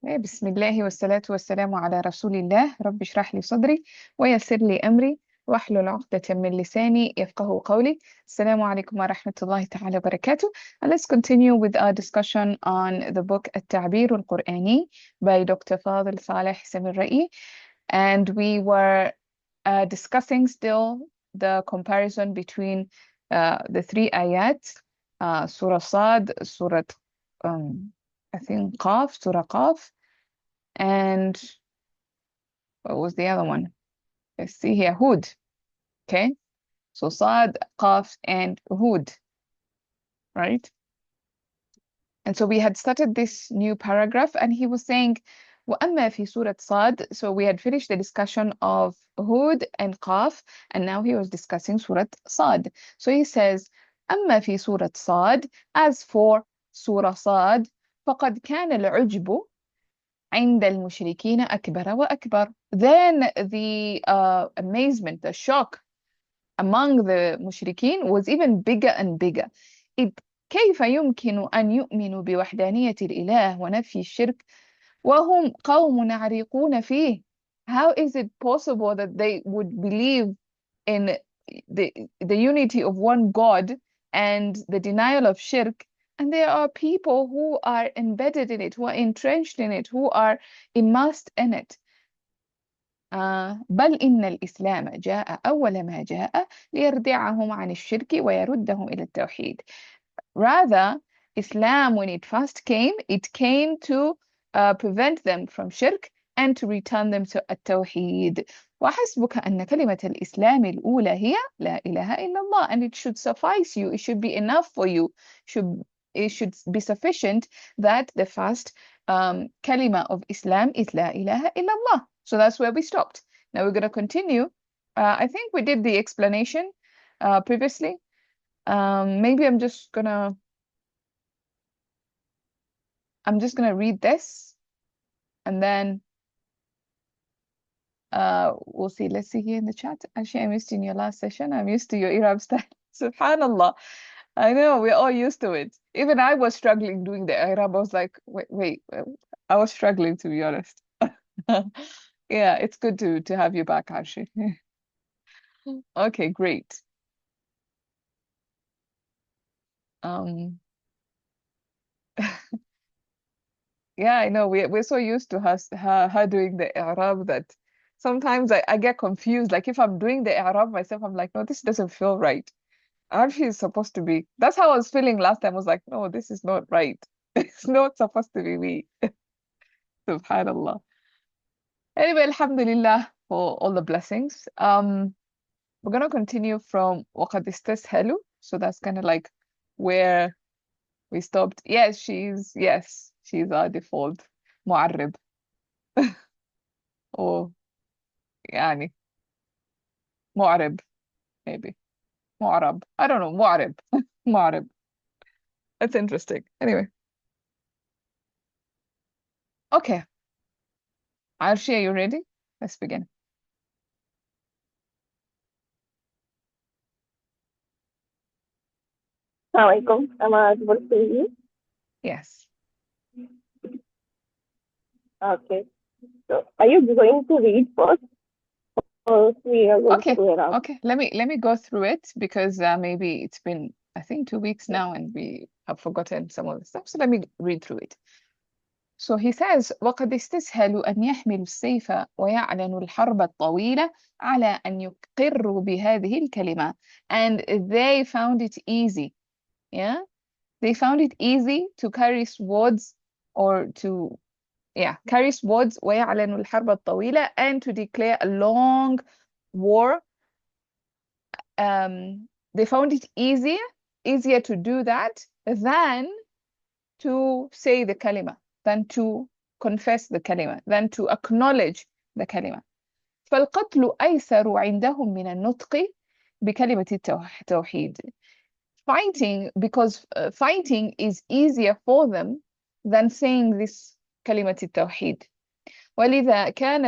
بسم الله والصلاة والسلام على رسول الله. رب اشرح لي صدري ويسر لي أمري واحلل عقدة من لساني يفقه قولي. السلام عليكم ورحمة الله تعالى وبركاته. And let's continue with our discussion on the book التعبير القرآني by Dr. Fadil Saleh Samirra'i. And we were discussing still the comparison between the three ayat, Surah Sad, Surah I think Qaf, Surah Qaf, and what was the other one? Let's see here, Hud. Okay, so Sad, Qaf, and Hud, right? And so we had started this new paragraph, and he was saying, وَأَمَّا فِي سُورَةِ صَاد. So we had finished the discussion of Hud and Qaf, and now he was discussing Surah Sad. So he says, أَمَّا فِي سُورَةِ صَاد. As for Surah Sad, فَقَدْ كَانَ الْعُجْبُ عند المشركين أكبر وأكبر. Then the amazement, the shock among the mushrikeen was even bigger and bigger. إذ كيف يمكن أن يؤمنوا بوحدانية الإله ونفي الشرك وهم قوم عريقون فيه? How is it possible that they would believe in the unity of one God and the denial of shirk, and there are people who are embedded in it, who are entrenched in it, who are immersed in it. بل إن الإسلام جاء أول ما جاء ليردعهم عن الشرك ويردهم إلى التوحيد. Rather, Islam, when it first came, it came to prevent them from shirk and to return them to التوحيد. وحسبك أن كلمة الإسلام الأولى هي لا إله إلا الله. And it should suffice you, it should be enough for you, it should be sufficient that the first kalima of Islam is لا إله إلا الله. So that's where we stopped. Now we're going to continue. I think we did the explanation previously. Maybe I'm just gonna read this, and then we'll see. Let's see here in the chat. Actually, I missed in your last session. I'm used to your Arab style. Subhanallah. I know, we're all used to it. Even I was struggling doing the Arab. I was like, wait. I was struggling, to be honest. Yeah, it's good to have you back, Arshi. Okay, great. Yeah, I know. We're so used to her doing the i'rab that sometimes I get confused. Like if I'm doing the i'rab myself, I'm like, no, this doesn't feel right. Arshi is supposed to be. That's how I was feeling last time. I was like, no, this is not right. It's not supposed to be me. Subhanallah. Anyway, alhamdulillah for all the blessings. We're gonna continue from وَقَدْ اسْتَسْهَلُوا. So that's kind of like where we stopped. Yes, she's our default معرب. or يعني معرب, maybe معرب. I don't know, معرب. معرب. That's interesting. Anyway. Okay. Arshi, are you ready? Let's begin. Assalamualaikum. Am I audible to you? Yes. Okay. So, are you going to read first, or we are going Okay. to it out? Okay. Let me go through it because maybe it's been, I think, 2 weeks now and we have forgotten some of the stuff. So let me read through it. So he says, وقد استسهلوا أن يحملوا السيف ويعلنوا الحرب الطويلة على أن يقروا بهذه الكلمة. And they found it easy. Yeah? They found it easy to carry swords or to carry swords ويعلنوا الحرب الطويلة and to declare a long war. They found it easier to do that than to say the kalima, than to confess the kalima, than to acknowledge the kalima. فالقتل أيسر عندهم من النطق بكلمة التوحيد. Fighting, because fighting is easier for them than saying this كلمة التوحيد. ولذا كان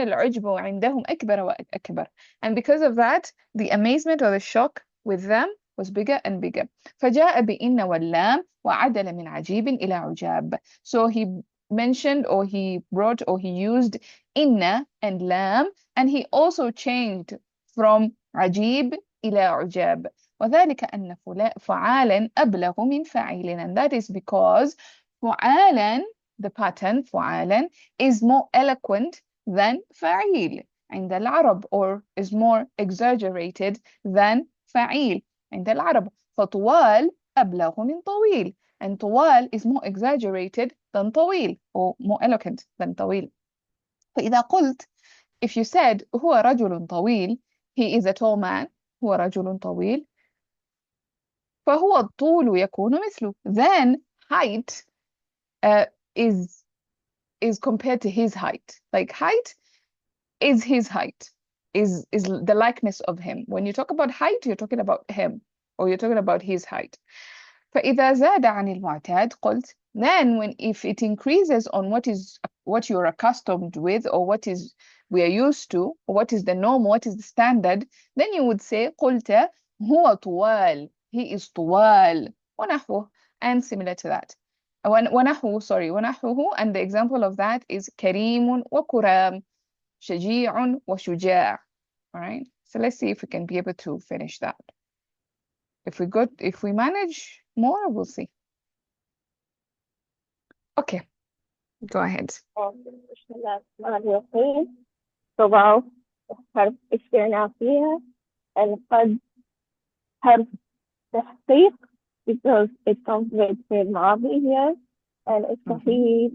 العجب عندهم أكبر وأكبر. And because of that, the amazement or the shock with them was bigger and bigger. فجاء بإن واللام وعدل من عجيب إلى عجاب. So he mentioned, or he brought, or he used inna and lam, and he also changed from عجيب إلى عجاب. وذلك أن فعالا أبلغ من فعيل, and that is because فعالا, the pattern فعالا, is more eloquent than فعيل عند العرب, or is more exaggerated than فعيل عند العرب. فطوال أبلغ من طويل, and طوال is more exaggerated than طويل, or more eloquent than طويل. فإذا قلت, if you said هو رجل طويل, he is a tall man, هو رجل طويل, فهو الطول يكون مثله, then height is compared to his height. Like height is his height, is the likeness of him. When you talk about height, you're talking about him, or you're talking about his height. فإذا زاد عن المعتاد قلت, then if it increases on what you're accustomed with, or what is we are used to, or what is the norm, what is the standard, then you would say قلت هو طوال, he is طوال, ونحوه, and similar to that. ونحوه, and the example of that is كريم وكرام, شجيع وشجاع. All right, so let's see if we can be able to finish that. If we manage more, we'll see. Okay, go ahead. بسم الله الرحمن الرحيم. طبعا حرف استئنافية، القد حرف تحقيق because it comes with فعل ماضي here, and استفهموا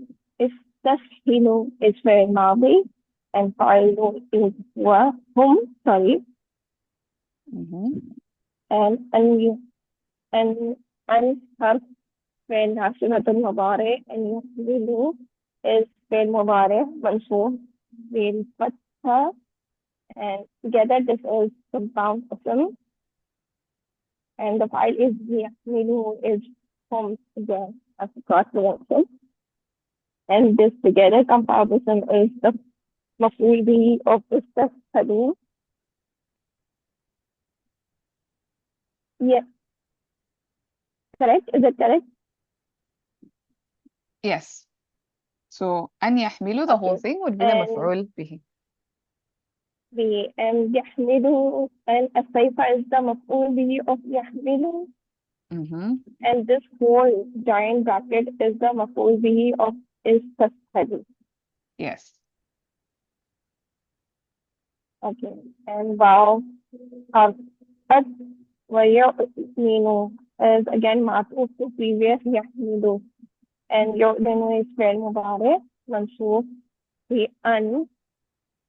is فعل ماضي, and فاعل is وهم, sorry, and أن حرف فعل ناصبة المضارع, and يحملوا is فعل مضارع منصوب بالفتحة, and together this is compound ism, and the file is يحملوا is from again as a cross reaction, and this together compound ism is the مفعول به of استفهموا. Yeah, correct? Is it correct? Yes. So أن يحملوا, the whole thing would be the مفعول به. and يحملوا, and الصيفة is the مفعول به of يحملوا, and this whole giant bracket is the مفعول به of استفهموا. Yes. Okay, and wow, قد ويؤمنوا is again معطوف to previous يحملوا, and يؤمنوا is فعل مضارع منصوب بأن,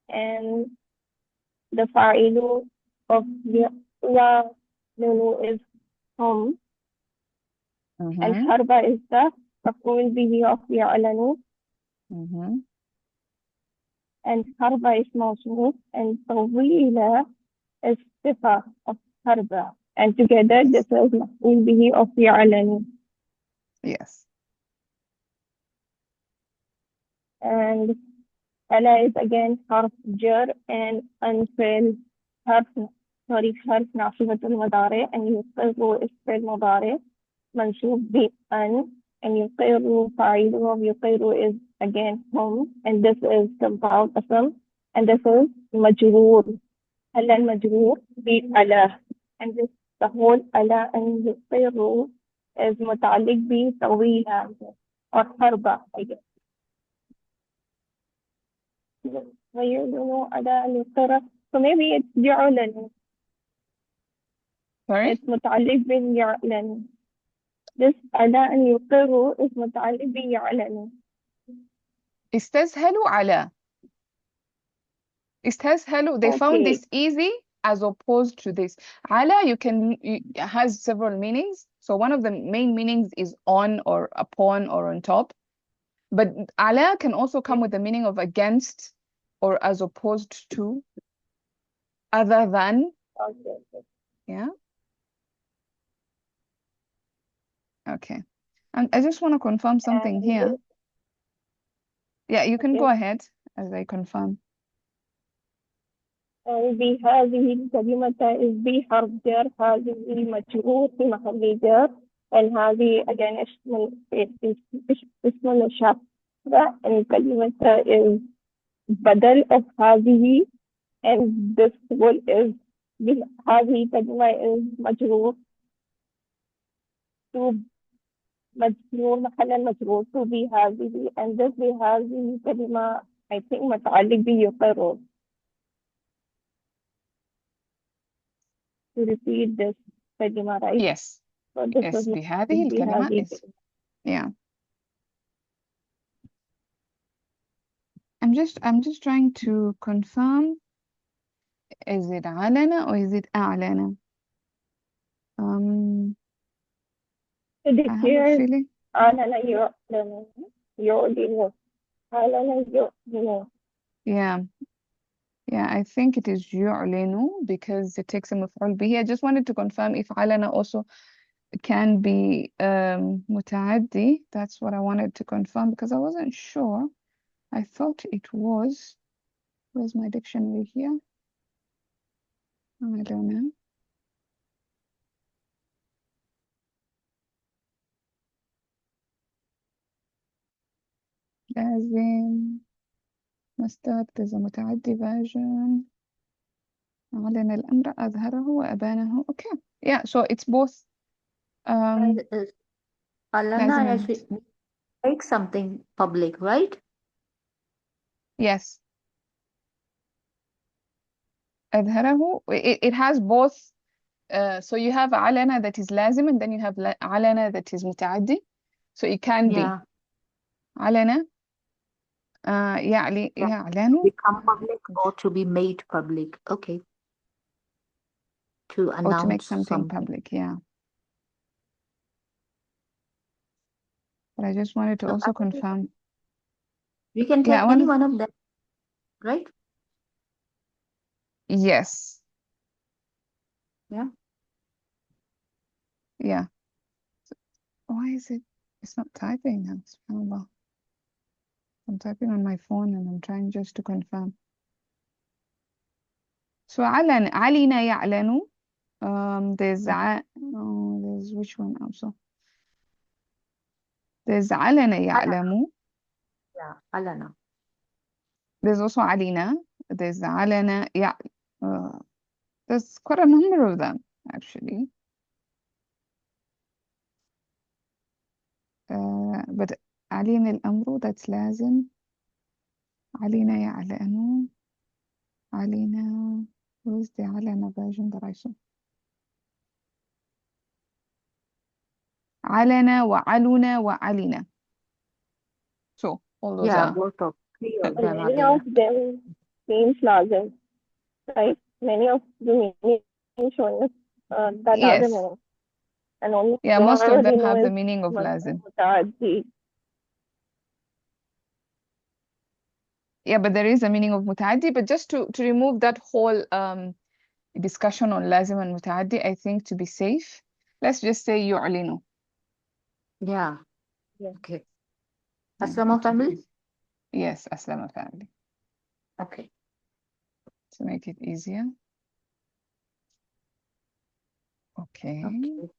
and the فاعل of يؤمنوا is هم, and حرب is the مفعول به of يعلنوا, and حرب is موصوف, and طويلة is صفة of حرب, and together this is مفعول به of يعلنوا. Yes. And ألا is again حرف جر, and أنفعل حرف ناصبة المضارع, and يقر is فعل مضارع منصوب بأن, and يقر فاعله of يقر is again هم, and this is compound ism, and this is مجرور. ألا المجرور بألا, and this the whole ألا and يقر is متعلق بطويلة or حربة, I guess. So maybe it's يعلن. Sorry? It's متعلق باليعلن. This ألا أن يقر is متعلق بيعلن. استسهلوا على. استسهلوا, they found this easy as opposed to this. على has several meanings. So one of the main meanings is on or upon or on top. But على can also come with the meaning of against or as opposed to, other than. Yeah. Okay. And I just want to confirm something here. Yeah, you can go ahead as I confirm. بهذه الكلمة is بحرف جر, هذه مجرور في محل جر, and هذه again اسم الشخص الكلمة is بدل of هذه and this word is هذه كلمة is مجرور to مجرور محل المجرور to بهذه and this بهذه كلمة I think متعلق بيقرر to repeat this كلمة right Yes. so this Yes. is بهذه الكلمة بهذه is. Yeah. I'm just trying to confirm, is it علن or is it أعلن? to I have a declare feeling. أعلن يعلن أعلن يعلن Yeah. Yeah, I think it is يعلن because it takes a مفعول به. I just wanted to confirm if علن also can be متعدي. That's what I wanted to confirm because I wasn't sure. I thought it was. Where's my dictionary here? I don't know. لازم مصدر there's a متعدي version. أعلن الأمر أظهره وأبانه. Okay. Yeah, so it's both And لازم Alana and is make something public, right? yes. أظهره it has both. So you have علن that is لازم and then you have علن that is متعدي. So it can be Yeah, علن yeah. يعلن Become public or to be made public. Okay. To or to make announce something something. public. Yeah. But I just wanted to So also I think confirm. we can Yeah, I take any want. one of them, right? Yes. Yeah. Yeah. Why is it? It's not typing now. SubhanAllah. I'm typing on my phone and I'm trying just to confirm. So علن يعلن. There's there's which one also? There's علن يعلم. Yeah, Alana. There's also علينا. There's علن there's quite a number of them actually. But علينا الأمر that's لازم. علينا يعلن. علينا. Where's the علن version that I saw? علن وعلن وعلن. So all those Yeah, are both of three of correct. them are many there. of them means lazim right many of the meaning showing us that Yes. lazim meaning and only Yeah, one most of word them you know have the is meaning of lazim. متعدي. Yeah, but there is a meaning of mutaaddi. But just to remove that whole discussion on lazim and mutaaddi, I think to be safe, let's just say yu'linu. Yeah. Yeah. Okay. Yeah, Aslama it should be family? easy. Yes, Aslama family. Okay. To make it easier. Okay. Okay.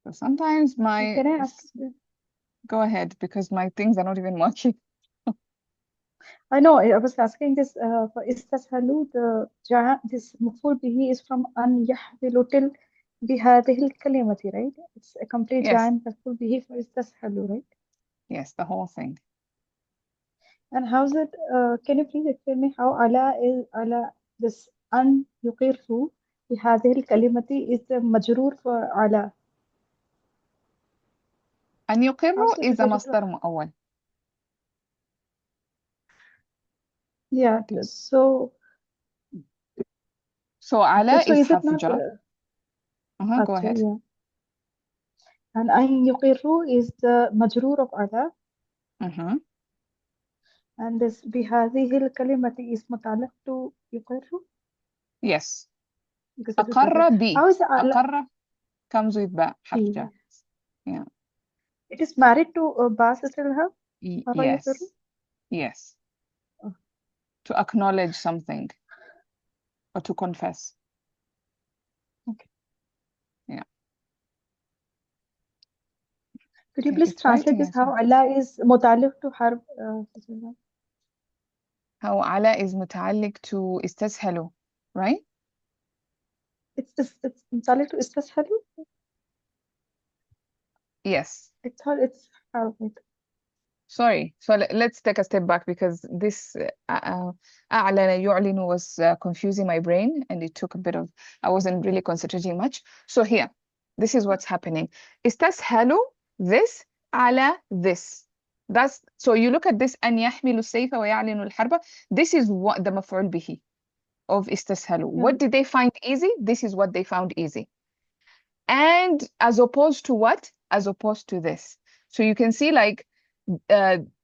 So sometimes my Can I ask? go ahead because my things are not even working. I know I was asking this for استسهلوا this مفعول به is from أن يحملوا till بهذه الكلمة right? It's a complete Yes, جعل مفعول به for استسهلوا right? yes, the whole thing. And how's it? Can you please explain me how على this أن يقر بهذه الكلمة is the مجرور for على أن يقر how's it is a related to مصدر مؤول. yeah so So على so is is it حرف not جر. Go ahead. yeah. And أن يقر is the مجرور of على and this بهذه الكلمة is متعلق to يقر Yes. because it is أقر مفعول. بي. How is على أقر comes with ba, حرف Yeah. جر. Yeah. It is married to Bas Istilha. Yes. Yes. Oh. To acknowledge something or to confess. Okay. Yeah. Could you Okay, please it's translate writing this as how well. Allah is متعلق to حرف Istilha? How Allah is متعلق to استسهلوا, right? It's متعلق to استسهلوا. Yes. It's حرف. Sorry. So let's take a step back because this أعلن يعلن was confusing my brain and it took a bit of, I wasn't really concentrating much. So here, this is what's happening. استسهلوا this على this. That's, so you look at this أن يحملوا السيف ويعلنوا الحرب. This is what the مفعول به of استسهلوا. What did they find easy? This is what they found easy. And as opposed to what? As opposed to this. So you can see like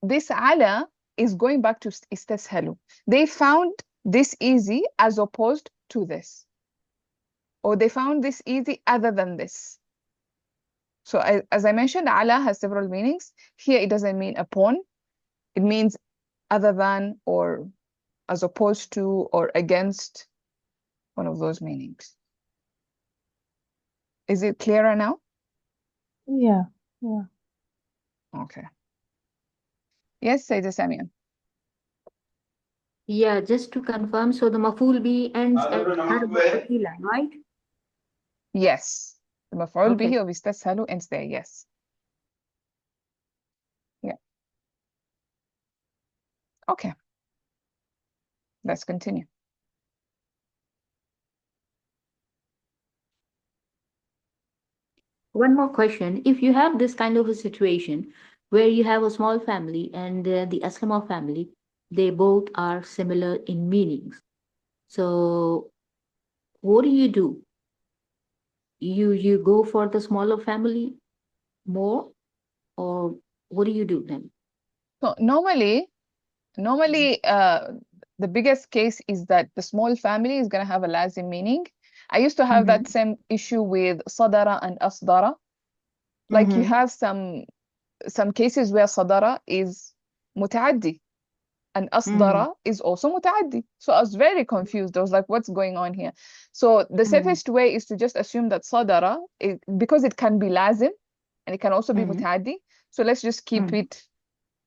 this ala is going back to isteshalu. They found this easy as opposed to this. Or they found this easy other than this. So as I mentioned, ala has several meanings. Here it doesn't mean upon. It means other than or as opposed to or against, one of those meanings. Is it clearer now? Yeah. Okay. Yes, Sayyidah Samia. Yeah, just to confirm, so the maful bi ends at harb akila, right? Yes. The maf'ul Okay. bihi of istashalu ends there, yes. Yeah. Okay. Let's continue. One more question. If you have this kind of a situation where you have a small family and the Aslama family, they both are similar in meanings. So what do? You go for the smaller family more, or what do you do then? So normally, the biggest case is that the small family is going to have a lazim meaning. I used to have that same issue with sadara and asdara. Like you have some cases where sadara is mutaaddi and asdara is also mutaaddi. So I was very confused. I was like, what's going on here? So the safest way is to just assume that sadara, because it can be lazim and it can also be mutaaddi. So let's just keep it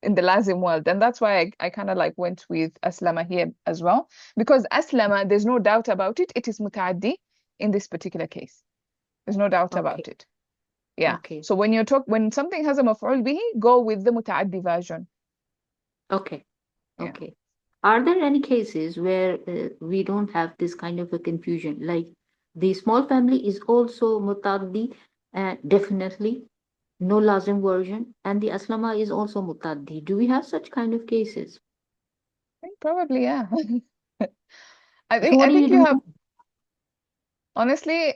in the lazim world. And that's why I kind of like went with aslama here as well. Because aslama, there's no doubt about it. It is mutaaddi in this particular case. There's no doubt about it. Yeah. Okay. So when something has a maf'ul bihi, go with the mutaaddi version. Okay. Yeah. Okay. Are there any cases where we don't have this kind of a confusion? Like the small family is also mutaddi, definitely, no lazim version, and the aslama is also mutaddi. Do we have such kind of cases? I think probably, yeah. I So what do you think you do? have, honestly,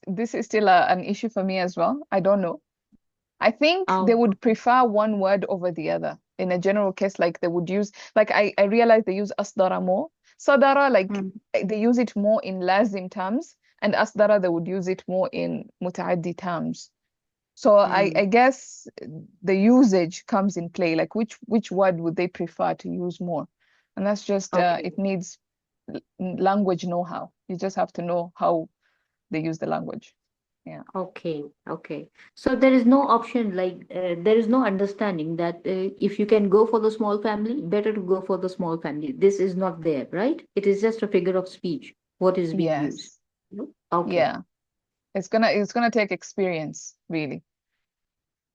this is still an issue for me as well. I don't know. I think they would prefer one word over the other. In a general case, like they would use, like I realize they use asdara more. Sadara, like they use it more in lazim terms, and asdara, they would use it more in mutaaddi terms. So I guess the usage comes in play, like which word would they prefer to use more? And that's just, it needs language know-how. You just have to know how they use the language. Yeah. Okay. So there is no option, like there is no understanding that if you can go for the small family, better to go for the small family. This is not there, right? It is just a figure of speech, what is being used. Yes. Okay. Yeah. It's gonna take experience, really,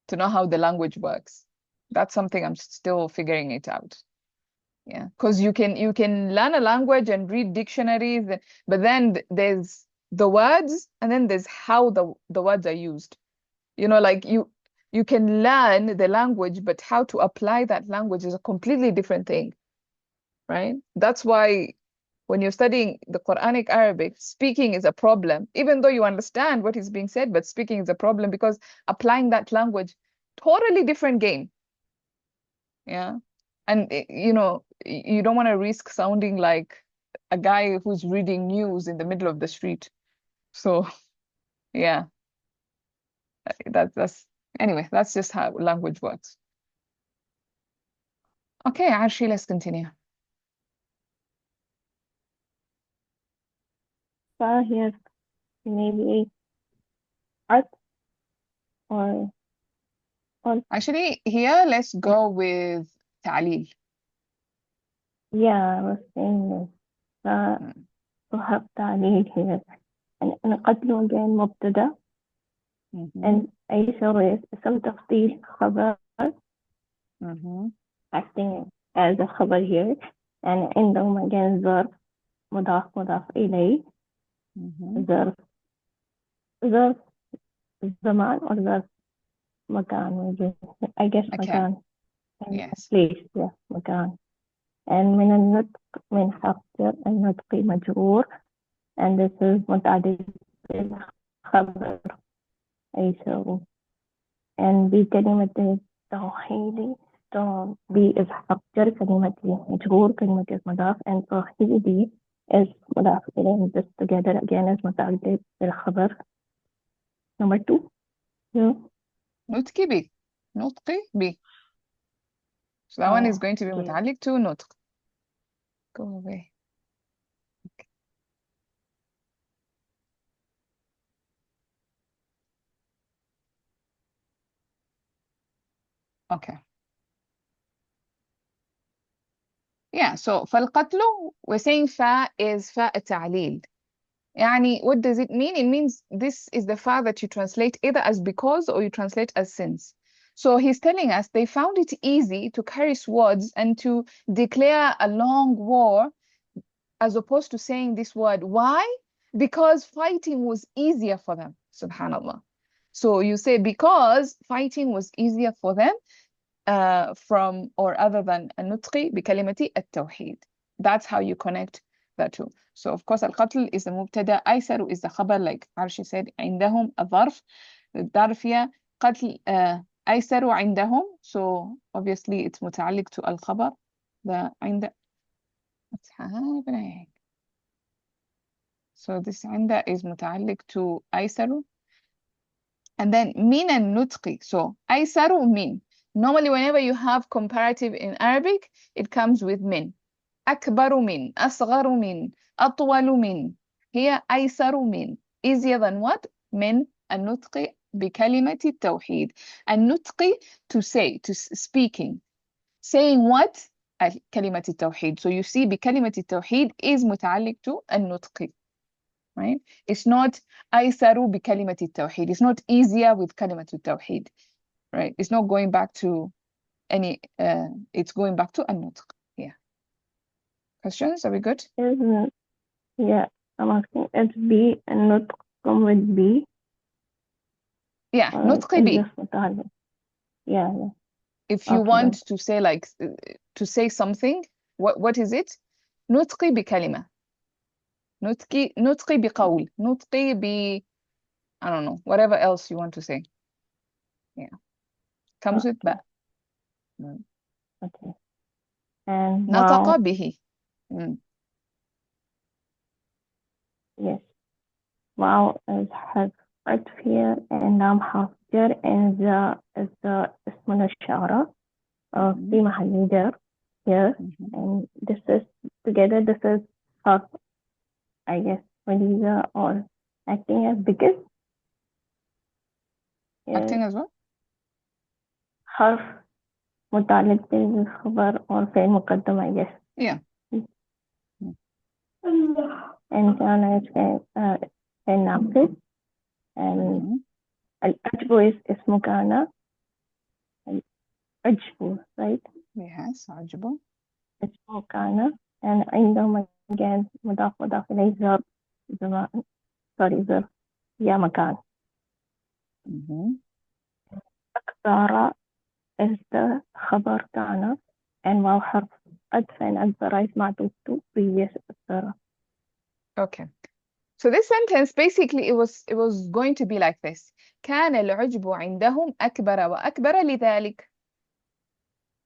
to know how the language works. That's something I'm still figuring it out. Yeah, because you can learn a language and read dictionaries, but then there's the words, and then there's how the words are used. You know, like you can learn the language, but how to apply that language is a completely different thing, right? That's why when you're studying the Quranic Arabic, speaking is a problem, even though you understand what is being said, but speaking is a problem because applying that language, totally different game. Yeah. And you know, you don't want to risk sounding like a guy who's reading news in the middle of the street. So Yeah, that's anyway, that's just how language works. Okay, Arshi, let's continue. Here maybe art or Actually, here let's go with تعليل. yeah, I was saying this. Mm, وهب تعليل here. أنا قتله again مبتدأ mhm, and أيسر اسم تفضيل خبر mhm. acting as a خبر here and عندهم again ظرف مضاف إليه Mhm. ظرف زمان or ظرف مكان I guess Okay, مكان yes. place yeah مكان and من النطق من حرف جر النطق مجرور and this is متعدد الخبر أيسر and بكلمة توحيدي بي is حرف جر كلمة مجرور كلمة مضاف and توحيدي is مضاف إليه this together again is متعدد الخبر number 2 yeah. نطقي بي. نطقي بي. So that one is going to be okay. متعلق to نطق. Go away. Okay. Yeah, so فالقتل, we're saying فا is فاء التعليل. يعني what does it mean? It means this is the fa that you translate either as because or you translate as since. So he's telling us they found it easy to carry swords and to declare a long war as opposed to saying this word. Why? Because fighting was easier for them. Subhanallah. So you say because fighting was easier for them from or other than النطق بكلمة التوحيد. That's how you connect the two. So of course القتل is the مبتدا, أيسر is the خبر, like Arshi said, عندهم الظرف, الظرفية قتل أيسر عندهم. So obviously it's متعلق to الخبر. The عند, what's happening? So this عند is متعلق to أيسر. And then من النطق. So أيسر من. Normally whenever you have comparative in Arabic, it comes with من. أكبر من, أصغر من, أطول من. Here أيسر من. Easier than what? من النطق بكلمة التوحيد. النطق to say, to speaking. Saying what? كلمة التوحيد. So you see بكلمة التوحيد is متعلق to النطق. Right? It's not أيسر بكلمة التوحيد. It's not easier with كلمة التوحيد. Right? It's not going back to any, it's going back to النطق. Yeah. Questions? Are we good? isn't yeah I'm asking it's B and not come with B Yeah, or نطق it's بي. just متعلق yeah If you okay want to say like to say something, what is it? نطقي بكلمة. نطقي بقول. نطقي ب, I don't know, whatever else you want to say. Yeah. Comes with okay. باء. Okay. And نطق wow, به. yes. Wow is حرف عطف here and نام حرف جر and the اسم الإشارة في محل جر here and this is together this is حرف I guess وليدة or acting as because Acting as well? حرف متعلق بالخبر or فعل مقدم I guess Yeah. and كان فعل ناقص and الأجبو اسمه كان الأجبو right Yes, عجبه. اسمه كان and عندهم again مضاف إليه ظرف زمان ظرف يا مكان أكثر is the خبر كان and واو حرف عطف and أكثر is معطوف to previous أكثر. Okay. So this sentence basically it was going to be like this. كان العجب عندهم أكبر وأكبر لذلك.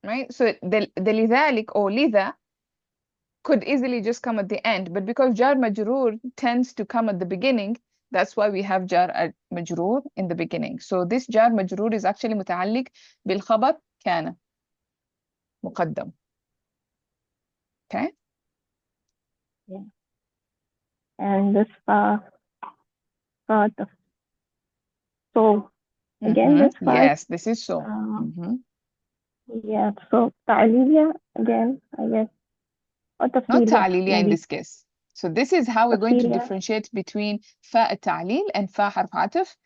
Right? So the لذلك or لذا could easily just come at the end, but because jar majrur tends to come at the beginning, That's why we have jar مجرور in the beginning. So this jar مجرور is actually متعلق بالخبر كان مقدم. Okay? Yeah. And this the so again this part Yes, this is so. yeah, so تعليلية again I guess or Not تفسيرية تعليلية in maybe this case. So this is how we're going to تفسيرية. differentiate between فاء التعليل and فاء حرف عطف.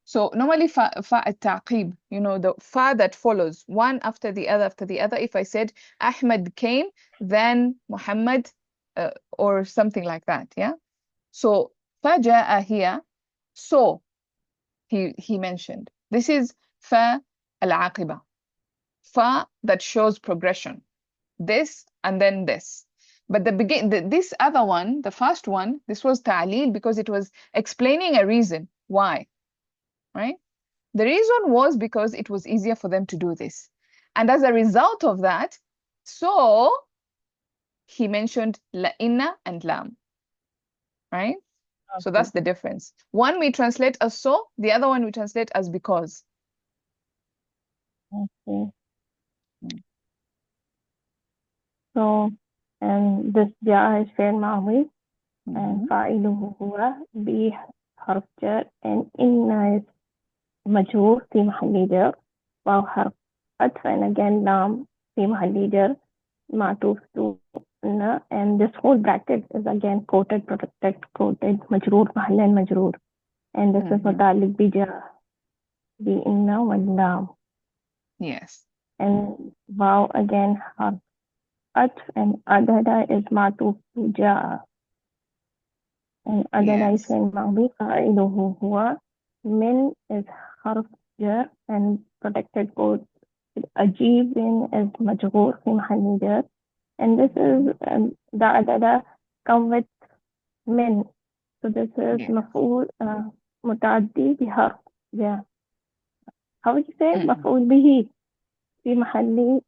So normally فاء التعقيب, you know, the fa that follows one after the other after the other. If I said Ahmed came, then Muhammad or something like that, yeah? So فجاء here, so he mentioned. This is fa al-aqiba. Fa that shows progression. This and then this. But this other one, the first one, this was ta'lil because it was explaining a reason why, right? The reason was because it was easier for them to do this. And as a result of that, so he mentioned la inna and lam, right? Okay. So that's the difference. One we translate as so, the other one we translate as because. Okay. So and this جاء is فعل ماضي and فاعله هو بحرف جر and إن is مجرور في محل جر واو حرف عطف and again لام في محل جر معطوف to إن and this whole bracket is again quoted protected quoted مجرور محلا مجرور and this is متعلق بجاء بإن واللام. Yes. And واو again حرف عطف and عدد is معطوف to جاء and عدد is فعل ماضي فاعله هو من is حرف جر and protected quote أجيب is مجرور في محل جر and this is the عدد come with من so this is مفعول متعدي بحرف yeah. How would you say مفعول به في محل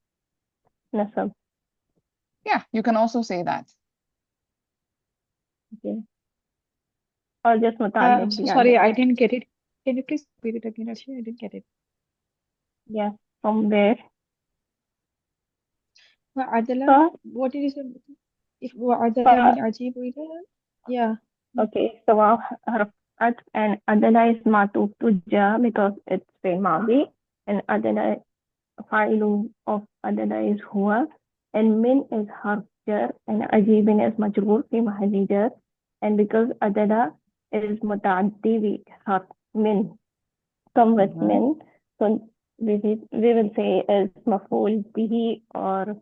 نصب. Yeah, you can also say that. Okay. Or just متعلق So sorry, I didn't get it. Can you please repeat it again, Archie? I didn't get it. Yeah, from where? وعدلة, what did you say? If وعدلة من عجيب إلى yeah. Okay, so واو حرف عطف and عدلة is معطوف to جاء because it's فعل ماضي and عدلة فاعل of عدلة is هو and من is حرف جر and عجيب is مجرور في محل جر and because عدلة is متعدي بحرف من come with من so we will say is مفعول به or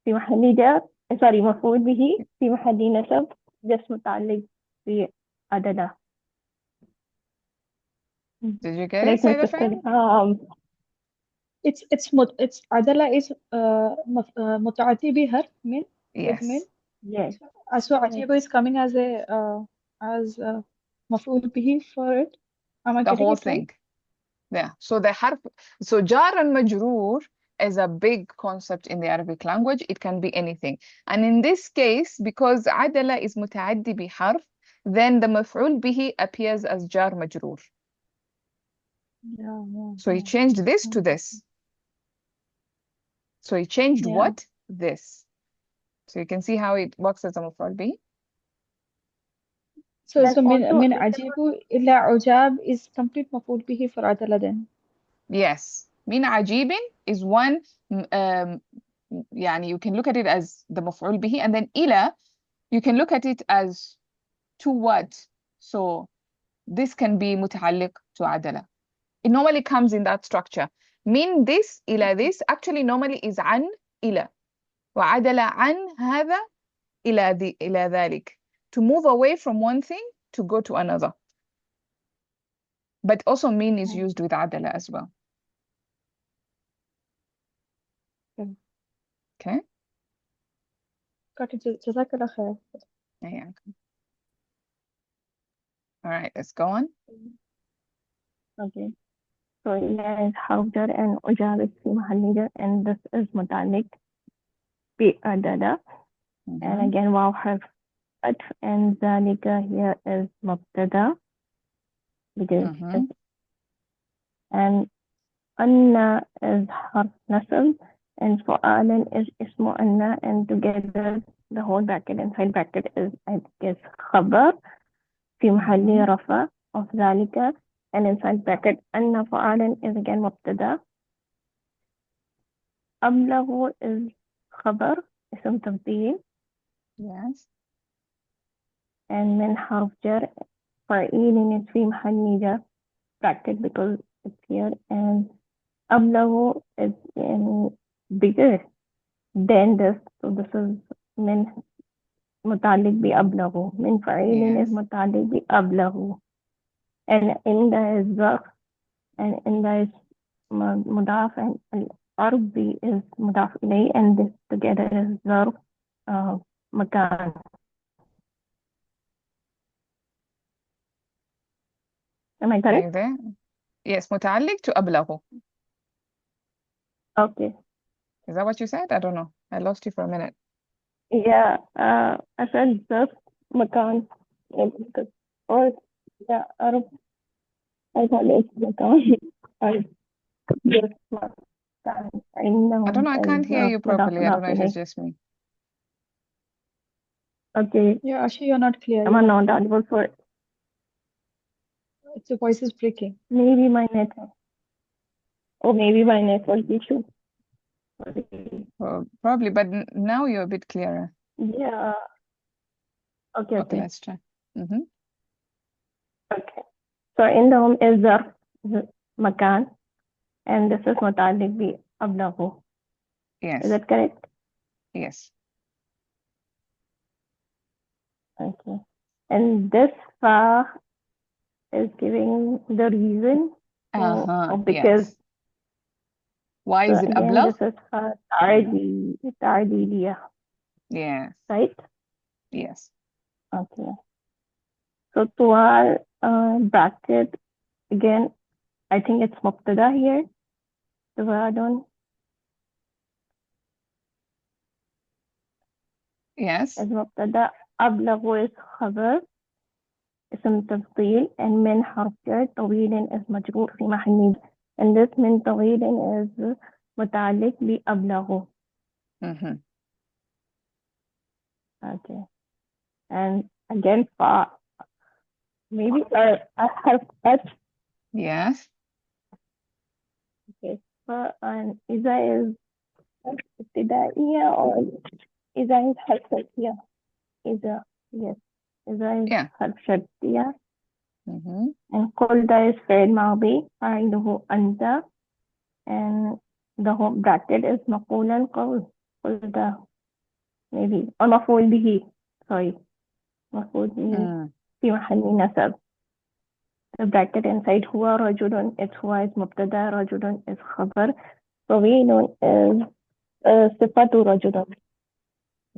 في محل جر sorry مفعول به في محل نصب just متعلق بعدلة. Did you get it, Saida Fahim? It's عدلة is متعدي بحرف من with من. Yes. Yes. So عجيب is coming as a مفعول به for it. Am I The getting whole it right? thing. Yeah. So jar and majroor is a big concept in the Arabic language. It can be anything. And in this case, because عدلة is متعدي بحرف, then the مفعول به appears as jar majroor. Yeah. So he changed this to this. So he changed what? This. So you can see how it works as a مفعول به. So من عجيب إلى عجاب is complete مفعول به for عدلة then. Yes. من عجيب is one, يعني you can look at it as the مفعول به, and then إلى, you can look at it as to what. So this can be متعلق to عدلة. It normally comes in that structure. من this إلى this actually normally is عن إلى. وعدل عن هذا إلى ذلك. To move away from one thing to go to another. But also min is used with عدل as well. Okay. Got it. جزاك الله خير. Yeah. All right, let's go on. Okay. So إلى is حرف جر and أجاب في محل جر and this is متعلق بعدلة and again واو حرف عطف and ذلك here is مبتدأ because Mhm. it's, and أن is حرف نصب and فعلا is اسم أن, and together the whole bracket inside bracket is, I guess, خبر في محل Mhm. رفع of ذلك, and inside bracket أن فعلا is again مبتدا. أبلغ is خبر اسم تفضيل, Yes. and من حرف جر فعيل is في محل جر bracket because it's here, and أبلغ is bigger than this, so this is من متعلق بأبلغ, من فعيل is Yes. متعلق بأبلغ, and عند is ظرف, and عند is مضاف, and الأرض is مضاف إليه, and this together is ظرف مكان. Am I Are correct? you there? Yes. متعلق to أبلغ. Okay. Is that what you said? I don't know. I lost you for a minute. Yeah, I said ظرف مكان, or yeah, أرض, I thought it's مكان. أرض ظرف مكان I don't عندهم know. I can't is hear you مضاف properly. I don't know if إليه. it's just me. Okay, Yeah, actually, you're not clear. am I not audible for it? Your voice is breaking. Maybe my network, or maybe my network issue. Probably, but now you're a bit clearer. Yeah. Okay, Okay, okay, let's try. Mhm. okay. So عندهم is ظرف مكان, and this is متعلق بأبلغ. Is Yes. that correct? Yes. Okay. And this is giving the reason, because Yes. Why is it again, أبلغ? this is تعديلية, Yes. right? Yes. Okay. So طوال bracket, again, I think it's مبتدا here. طوال Yes. is مبتدا, أبلغ is خبر اسم تفضيل, and من حرف جر, طويل is مجرور في محل, and this من طويل is متعلق بأبلغ. Mhm. Okay. And again, maybe a حرف H. Yes. Okay. And إذا is ابتدائية, or إذا is حرف شرطية. إذا, yes. إذا is Yeah. حرف شرطية. Mhm. And كل ده is فعل ماضي فاعله أنت, and the whole bracket is مقول القول. كل ده maybe, or مفعول به, sorry, مفعول به في محل نصب. The bracket inside هو رجل is هو is مبتدا, رجل is خبر, طويل is صفة رجل.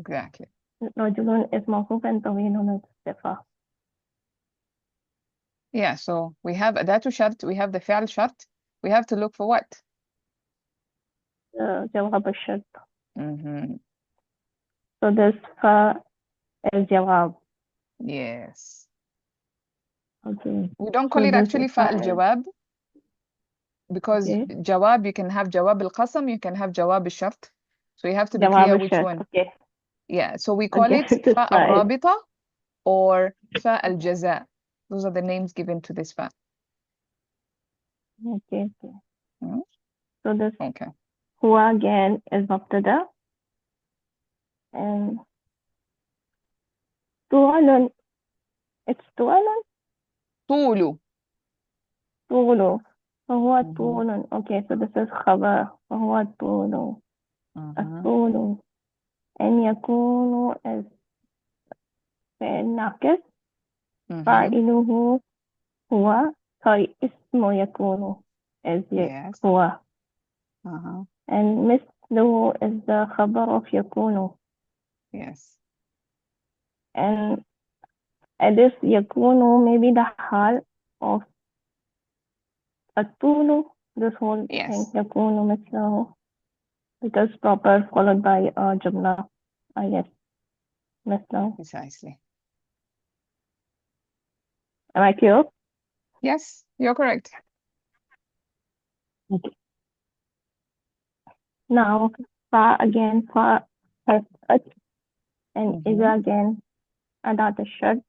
Exactly. رجل is موصوف, and طويل is صفة. Yeah. So we have أداة شرط. We have the فعل شرط. We have to look for what? جواب الشرط. Mhm. So this is جواب. Yes. Okay. We don't So call it this actually is فاعل جواب, because okay. جواب, you can have جواب القسم, you can have جواب الشرط. So you have to be جواب clear which الشرط. one. Okay. Yeah. So we call Okay. it This is فاء fine. الرابطة or فاء الجزاء. Those are the names given to this فاء. Okay. Okay. Hmm? So this Okay. هو again is مبتدا, and طوال, it's طوال. طول. طول. فهو Mhm. طول. Okay. So this is خبر. فهو طول. Mhm. الطول. أن يكون is فعل ناقص, Mhm. فاعله هو, sorry, اسمه يكون is Yes. هو, Uh-huh. and مثله is the خبر of يكون, Yes. and this يكون maybe the حال of الطول, this whole Yes. thing يكون مثله, because proper followed by جملة, I guess, مثله. Precisely. Am I clear? Yes, you're correct. Okay. Now, fa again, fa حرف عطف, and إذا again أداة الشرط,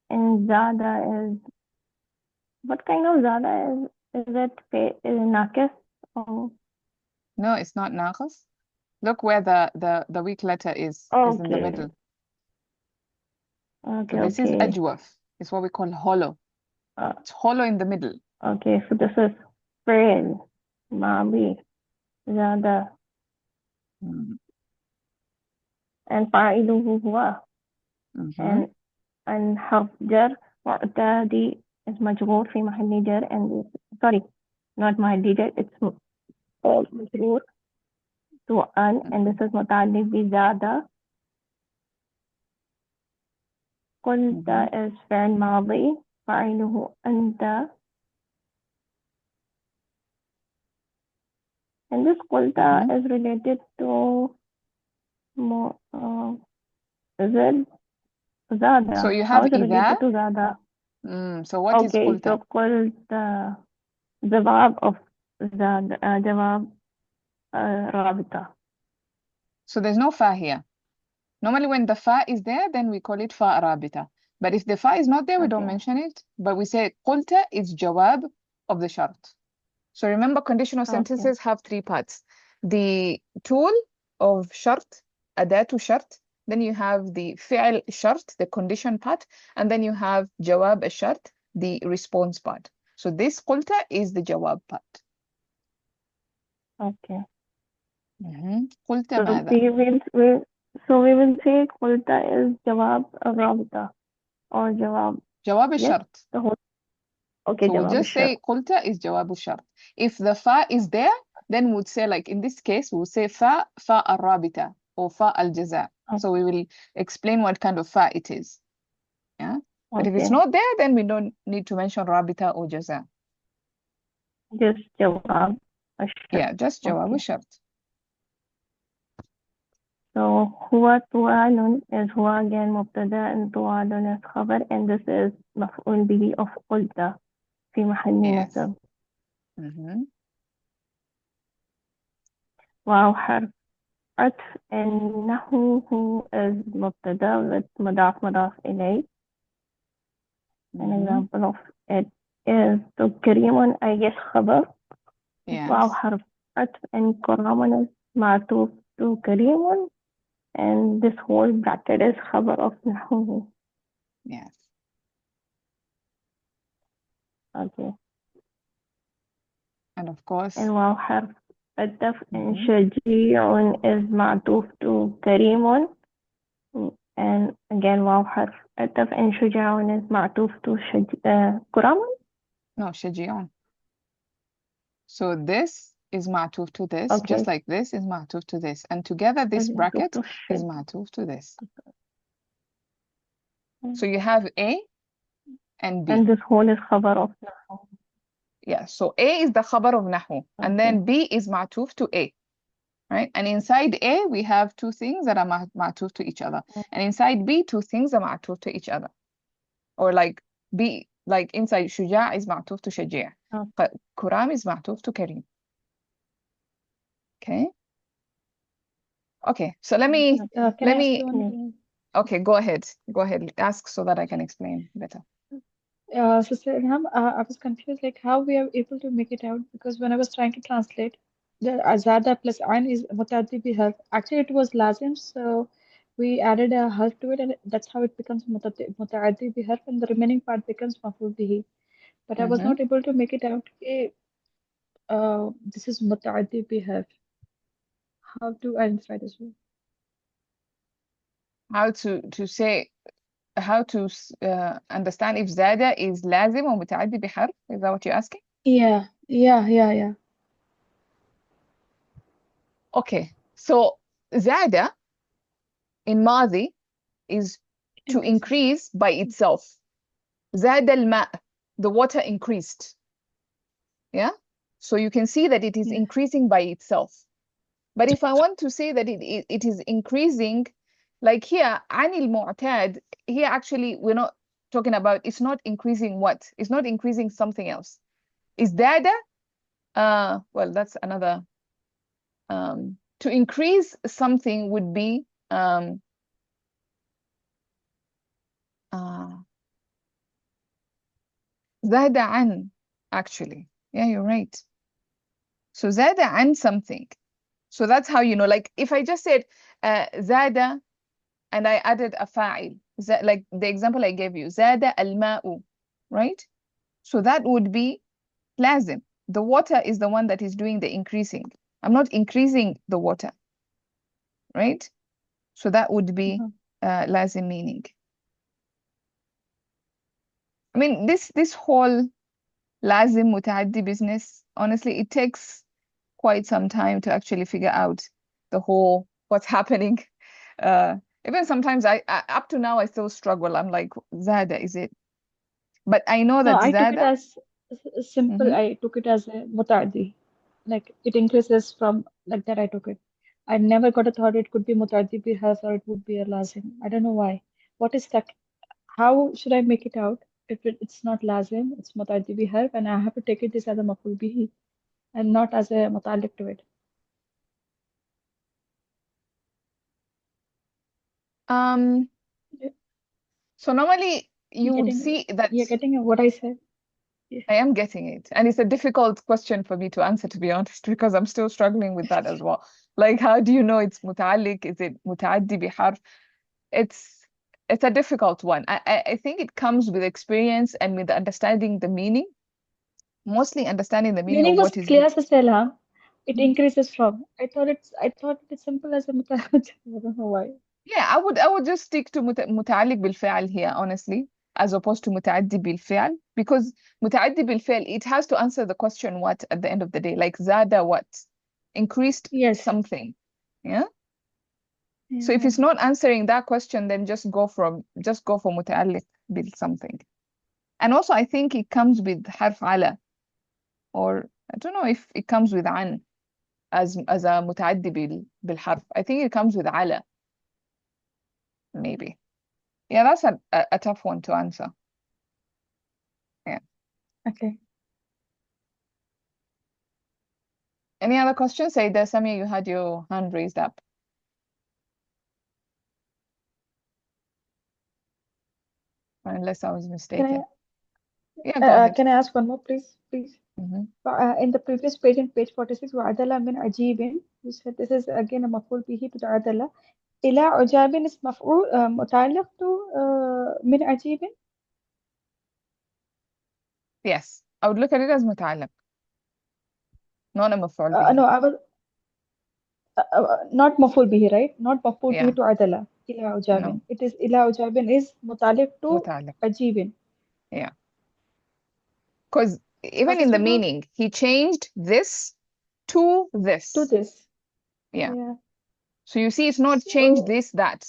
and زادة is, what kind of زادة is it ناقص or No, it's not ناقص. Look where the weak letter is in the okay, middle. So okay, this is okay, أجوف. It's what we call hollow. uh, It's hollow in the middle. okay, so this is فعل ماضي زادة Mhm. and فاعله هو, Mhm. and حرف جر معتادي is مجرور في محل جر, and sorry, not محل جر, it's مجرور to an, and this is متعلق بزادة. قلت is فعل ماضي فاعله أنت, and this قلت is related to زادة. So you How have is it إذا. related to زادة? So what is Okay, قلت? so قلت جواب of زادة, جواب رابطة. So there's no fa here. Normally when the fa is there, then we call it fa rabita. But if the fa is not there, we don't Okay. mention it. But we say قلت is jawab of the shart. So remember, conditional sentences have three parts. The tool of shart, adatu shart. Then you have the fi'l shart, the condition part. And then you have jawab shart, the response part. So this قلت is the jawab part. Okay. قلت So ماذا؟ we will say قلت is جواب الرابطة or جواب. جواب Yes, الشرط. the whole. Okay, So we'll جواب just الشرط. say قلت is جواب الشرط. If the fa is there, then we'd say, like in this case, we'll say fa الرابطة or fa الجزاء. Okay. So we will explain what kind of fa it is. Yeah. But if it's Okay. not there, then we don't need to mention رابطة or جزاء. Just جواب الشرط. Yeah, just جواب Okay. الشرط. So هو طوال is هو again مبتدأ and طوال is خبر, and this is مفعول به of قلت في محل Yes. نصب. Mhm. واو حرف عطف, إنه هو is مبتدأ with مضاف إليه. An example of it is so كريم I guess خبر. Yes. واو حرف عطف, and كرام is معطوف to كريم, and this whole bracket is خبر of نحوه. Yes. Okay. And of course. and واو حرف عطف, and شجيع is معطوف to كريم, and again واو حرف عطف, and شجاع is معطوف to كرام. No, شجيعون. So this is معطوف to this, Okay. just like this is معطوف to this. And together this bracket is معطوف to this. So you have A and B. And this whole is خبر of نحو. Yeah, so A is the khabar of nahu, and then B is ma'tuf to A, right? And inside A, we have two things that are ma'tuf to each other. And inside B, two things are ma'tuf to each other. Or like B, like inside Shuja' is ma'tuf to Shaji'. Kuram is ma'tuf to Karim. Okay? Okay, so let me, okay, go ahead. Go ahead, ask so that I can explain better. So Ilham, I was confused, like how we are able to make it out, because when I was trying to translate, the Azada plus Ain is mutaddi bi harf. Actually, it was lazim, so we added a harf to it, and that's how it becomes mutaddi bi harf, and the remaining part becomes maf'ul bihi. But I was not able to make it out. This is mutaddi bi harf. How to identify this one? How to say, how to understand if zada is lazim or mutaaddi biharf? Is that what you're asking? Yeah. Okay, so zada in Madi is to increase by itself. Zada al-ma', the water increased. Yeah? So you can see that it is increasing by itself. But if I want to say that it is increasing, like here, anil mu'tad, here actually we're not talking about it's not increasing what? It's not increasing something else. Is dada? Well, that's another. To increase something would be زاد عن, actually. Yeah, you're right. So زاد عن something. So that's how you know, like if I just said زاد and I added a فاعل, like the example I gave you, زاد الماء, right? So that would be لازم. The water is the one that is doing the increasing. I'm not increasing the water, right? So that would be لازم meaning. I mean, this whole لازم متعدي business, honestly, it takes quite some time to actually figure out the whole what's happening. Even sometimes I up to now I still struggle. I'm like, زادة, is it? But I know No, that I took it زادة. as simple. I took it as a mutaddi. Like it increases from like that. I took it. I never got a thought it could be mutaddi bihaz or it would be a lazim. I don't know why. What is that? How should I make it out? If it's not lazim, it's mutaddi bihaz, and I have to take it this as a maful bihi and not as a mutalik to it. So normally you would see that. You're getting what I said. Yeah. I am getting it. And it's a difficult question for me to answer, to be honest, because I'm still struggling with that as well. Like, how do you know it's متعلق? Is it متعدي بحرف? It's a difficult one. I think it comes with experience and with understanding the meaning, mostly understanding the meaning Meaning of was what is. clear as Selam. It increases from. I thought it's simple as a mutaddi. I don't know why. Yeah, I would just stick to متعلق بالفعل here, honestly, as opposed to متعدي بالفعل, because متعدي بالفعل, it has to answer the question what at the end of the day, like زاد what? Increased Yes. something. Yeah? Yeah. So if it's not answering that question, then just go for متعلق بالsomething. And also I think it comes with حرف على, or I don't know if it comes with عن as a متعدي بالحرف. I think it comes with على. Maybe. Yeah, that's a tough one to answer. Yeah. Okay. Any other questions? Saida, Samia, you had your hand raised up. Unless I was mistaken. Yeah, go ahead. Can I ask one more, please? Please. In the previous page, in page 46, وعدل من عجيب, you said this is again a مفعول به to the عدل. إلى عجاب is مفعول متعلق to من عجيب. Yes, I would look at it as متعلق, not a مفعول به. No, I was not مفعول به, right? Not مفعول به Yeah. to عدل. إلى عجاب. No. It is إلى عجاب is متعلق to متعلق. عجيب. Yeah. Because even in the meaning, he changed this to this. To this. Yeah. Yeah. So you see, it's not change this, that.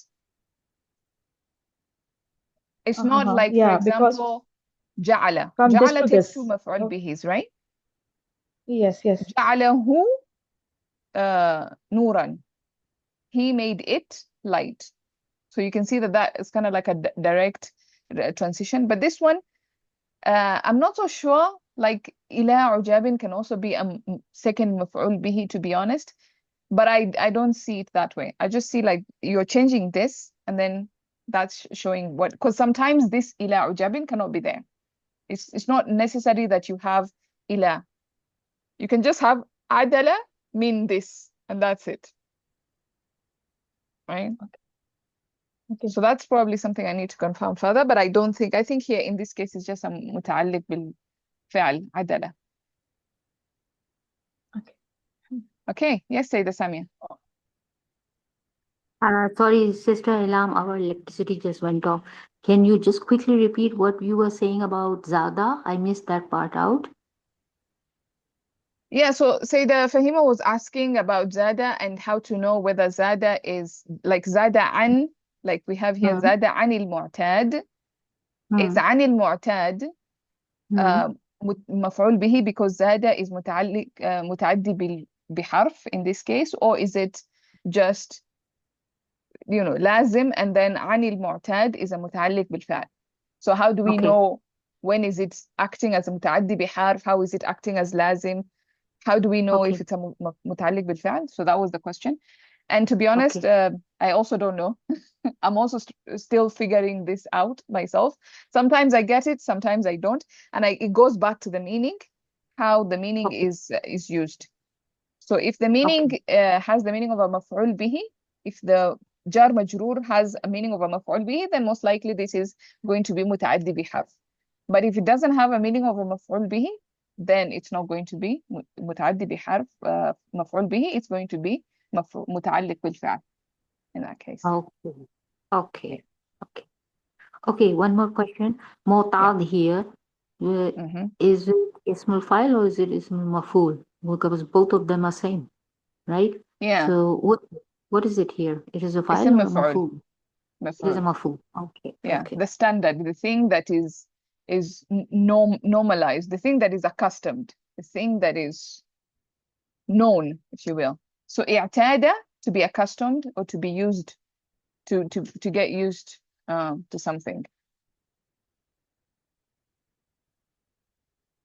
It's not like, for example, جعل. From this جعل to takes this. two مفعول بهs, right? Yes, yes. جعله نورا. He made it light. So you can see that is kind of like a direct transition. But this one, I'm not so sure. Like إلى عجاب can also be a second مفعول به, to be honest. But I don't see it that way. I just see like you're changing this, and then that's showing what. Because sometimes this إلى عجاب cannot be there. It's not necessary that you have إلى. You can just have عدل mean this, and that's it. Right? Okay. So that's probably something I need to confirm further, but I think here in this case it's just a متعلق بالفعل عدل. Okay. Okay. Yes, Saida Samia. Sorry, Sister Ilam, our electricity just went off. Can you just quickly repeat what you were saying about Zada? I missed that part out. Yeah, so Saida Fahima was asking about Zada and how to know whether Zada is like Zada an, like we have here Zada an al-mu'tad. It's an al-mu'tad مفعول به because Zada is متعدي بحرف in this case, or is it just لازم and then عن المعتاد is a متعلق بالفعل. So how do we Okay. know when is it acting as متعدي بحرف? How is it acting as لازم? How do we know if Okay. it's a متعلق بالفعل? So that was the question. And to be honest, Okay. I also don't know. I'm also still figuring this out myself. Sometimes I get it, sometimes I don't. And it goes back to the meaning, how the meaning Okay. is used. So if the meaning Okay. has the meaning of a مفعول به, if the jar majroor has a meaning of a مفعول به, then most likely this is going to be متعدي بحرف. But if it doesn't have a meaning of a مفعول به, then it's not going to be متعدي بحرف مفعول به, it's going to be متعلق بالفعل in that case. Okay. Okay. Okay. Okay. One more question. معتاد here Mhm. is it اسم الفاعل or is it اسم المفعول? Because both of them are same, right? Yeah, So what is it here? It is a file اسم or a مفعول. maf'ul? It is a مفعول. maf'ul. Okay. Yeah, Okay. the standard, the thing that is normalized, the thing that is accustomed, the thing that is known, if you will. So اعتاد, to be accustomed or to be used, to get used to something.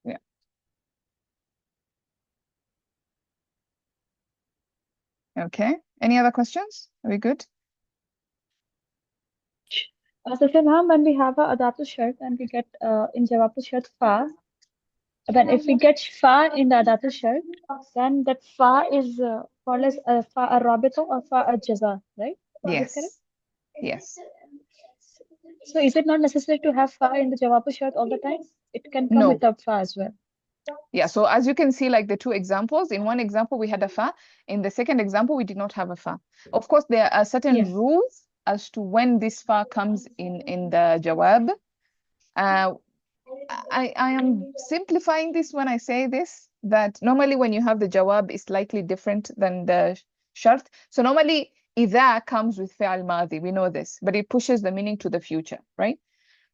Yeah. Okay. Any other questions? Are we good? So Farhan, when we have a adatu shart and we get in jawab shart fa, then if we get fa in the adatu shart, then that fa is called as fa al-rabita or fa al-jaza, right? Is it correct? Yes. Yes. So is it not necessary to have fa in the jawab shart all the time? It can come No. without fa as well. Yeah, so as you can see, like the two examples, in one example we had a fa, in the second example we did not have a fa. Of course, there are certain Yes. rules as to when this fa comes in the jawab. I am simplifying this when I say this, that normally when you have the jawab, it's slightly different than the shart. So normally, إذا comes with فعل ماضي, we know this, but it pushes the meaning to the future, right?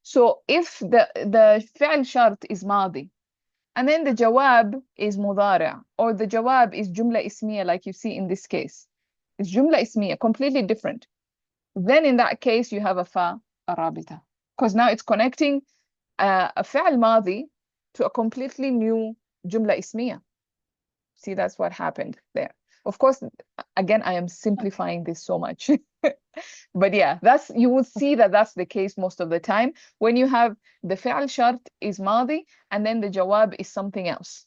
So if the فعل shart is ماضي, and then the jawab is مضارع, or the jawab is جملة اسمية, like you see in this case, it's جملة اسمية, completely different. Then in that case, you have a fa رابطة, because now it's connecting a فعل ماضي to a completely new جملة اسمية. See, that's what happened there. Of course, again, I am simplifying this so much. But yeah, you will see that that's the case most of the time when you have the فعل شرط is ماضي and then the jawab is something else.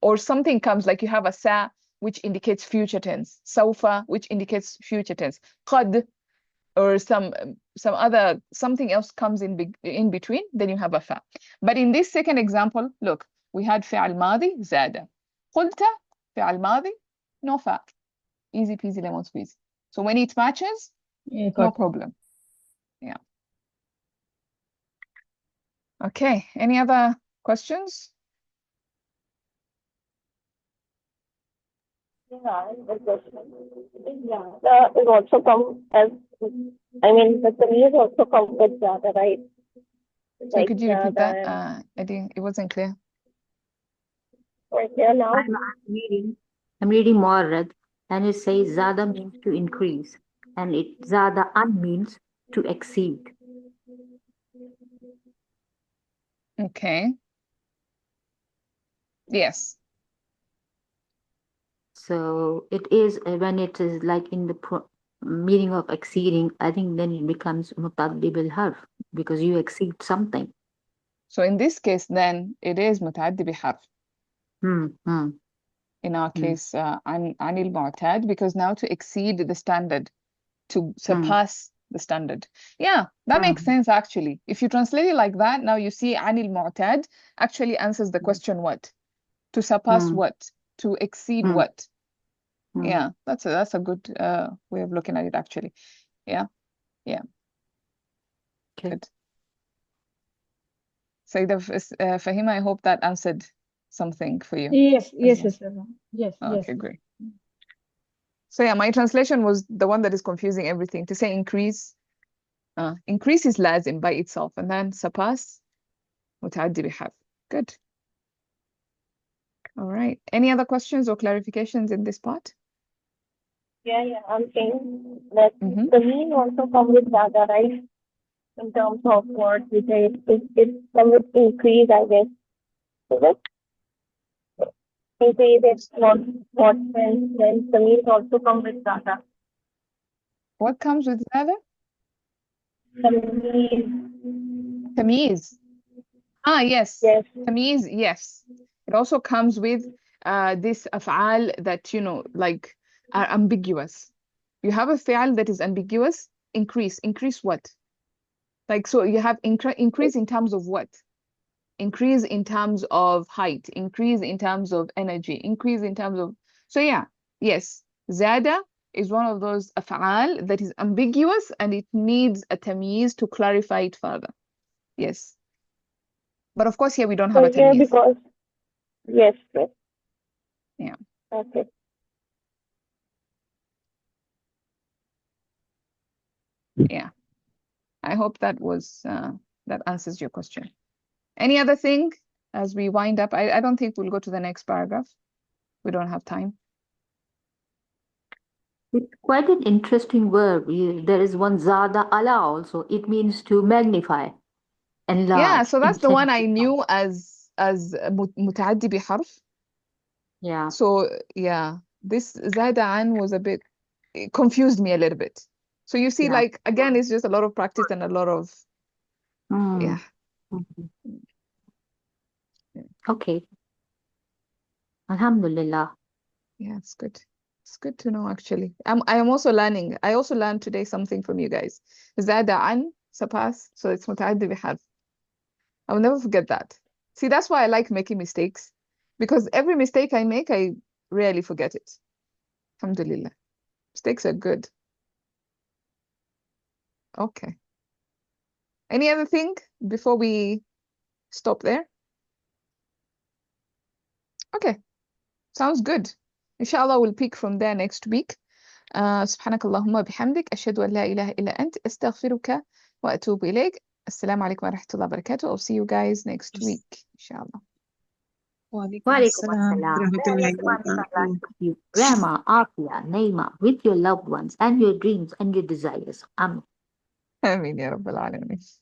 Or something comes, like you have a sa, which indicates future tense, سوف, which indicates future tense, قد, or something else comes in between, then you have a fa. But in this second example, look, we had فعل ماضي زاد, قلت فعل ماضي no fa, easy peasy lemon squeezy. So when it matches, Yeah, no got problem. Yeah. Okay, any other questions? Yeah, the question. Yeah, it also comes as, I mean, the Tamil also comes with Zada, right? So Like could you repeat that? Zada. It wasn't clear. Right here now. I'm reading Mu'arrad, and it says Zada means to increase, and Zada an means to exceed. Okay. Yes. So it is when it is like in the meaning of exceeding, I think then it becomes mutaddi bil harf because you exceed something. So in this case, then it is متعدي بحرف. In our case, عن المعتاد, because now to exceed the standard, to surpass the standard. Yeah, that makes sense actually. If you translate it like that, now you see عن المعتاد actually answers the question what? To surpass what? To exceed what? Yeah, that's a good way of looking at it actually. Yeah. Yeah. Okay. Good. Saida, Fahima, I hope that answered something for you. Yes, as yes, well. yes, yes, Okay, great. So yeah, my translation was the one that is confusing everything. To say increase, increase is lazim by itself, and then surpass, متعدي بحرف. Good. All right. Any other questions or clarifications in this part? Yeah, I'm saying that Mhm. the mean also comes with Zada, right? in terms of what we say. It come with increase, I guess. Is it? Increase it's what when the means also come with data. What comes with zada? The means, Tamyiz. Yes. yes. Tamyiz, yes. It also comes with this af'al that, like are ambiguous. You have a fi'al that is ambiguous, increase. Increase what? Like, so you have increase in terms of what? Increase in terms of height, increase in terms of energy, increase in terms of... So yeah, yes. Zada is one of those af'al that is ambiguous and it needs a tamyiz to clarify it further. Yes. But of course, here we don't have So a here tamyiz. because yes. Yeah. Okay. Yeah. I hope that was that answers your question. Any other thing as we wind up? I don't think we'll go to the next paragraph. We don't have time. It's quite an interesting verb. There is one zada ala also. It means to magnify, enlarge. Yeah, so that's the one I intensify. knew as متعدي بحرف. Yeah. So yeah, this zada an was a bit, it confused me a little bit. So you see, Yeah. like, again, it's just a lot of practice and a lot of, yeah. Mhm. Okay. Alhamdulillah. Yeah, it's good. It's good to know, actually. I am also learning. I also learned today something from you guys. Zada an surpass, so it's متعدي بحرف. I will never forget that. See, that's why I like making mistakes, because every mistake I make, I rarely forget it. Alhamdulillah. Mistakes are good. Okay. Any other thing before we stop there? Okay. Sounds good. Inshallah, we'll pick from there next week. سبحانك اللهم وبحمدك أشهد أن لا إله إلا أنت أستغفرك وأتوب إليك. السلام عليكم ورحمة الله وبركاته. I'll see you guys next week. Inshallah. وعليكم Walaikum السلام assalam. ورحمة May الله Allah subhanahu wa ta'ala وبركاته. give you Rahma, Afia, Naima with your loved ones and your dreams and your desires. Amen. آمين يا رب العالمين.